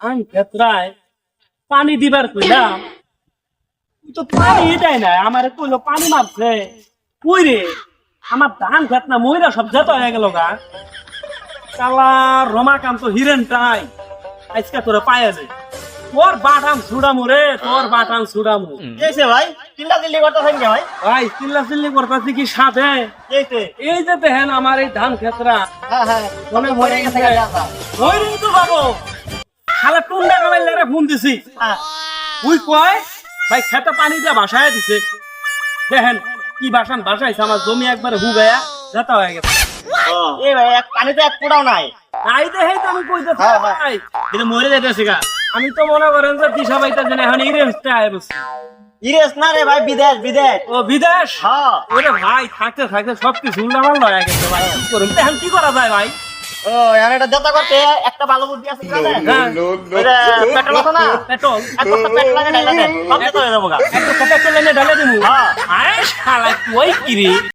আমি ক্ষেত্রায় পানি দিবার কইলাম তুই তো পানি দেয় না, আমার কইলো পানি মারছে কই রে, আমার ধান খেত না মহিলা সব যেত হয়ে গেল গা। কালা রমাকান্ত হিরেনটাই আজকে তোরা পায়ে যায়, তোর বাটাম ছুড়ামু রে, তোর বাটাম ছুড়ামু। কেছে ভাই চিল্লা চিল্লি করতেছেন কে ভাই? ভাই চিল্লা চিল্লি করতেছি কি সাথে, কেছে? এই যে দেখেন আমার এই ধান ক্ষেত্রা হ্যাঁ হ্যাঁ মনে মরে গেছে গাছা। ওই রে তো বাবু খালা টুন্ডা কামাইলারে ফোন দিছি, হ্যাঁ ওই কয় ভাই খেতে পানি দিয়ে বাসায় দিছে। দেখেন কি বাসাইছে, আমার জমি একবারে হুগায়া যেতা হয়ে গেছে। এই ভাই এক পানিতে এক ফোঁটাও নাই। তাই দেখেই তো আমি কইতে হ্যাঁ, হ্যাঁ। ভাই, এটা মরে যাইতেছে গা। আমি তো মনে করেন যে দিশা পাইতে জেনে এখন ইরেস্টে আয় বসছি। ইরেস না রে ভাই, বিদেশ বিদেশ। ও বিদেশ, হ্যাঁ ওরে ভাই থাকতে থাকতে সব কিছু উল্টাপাল হয়ে গেছে ভাই, কি করুন এখন কি করা যায় ভাই? ও এখন এটা জেতা করতে একটা ভালো বুদ্ধি আছে জানেন? হ্যাঁ ওই যে পেট্রোল আছে না, পেট্রোল এক বস্তা পেট্রোল লাগে ঢাইলা দেন, সব জেতা হয়ে যাবো গা। একটা পেট্রোল এনে ঢালে দিমু। হ্যাঁ আয় শালা কই কি রে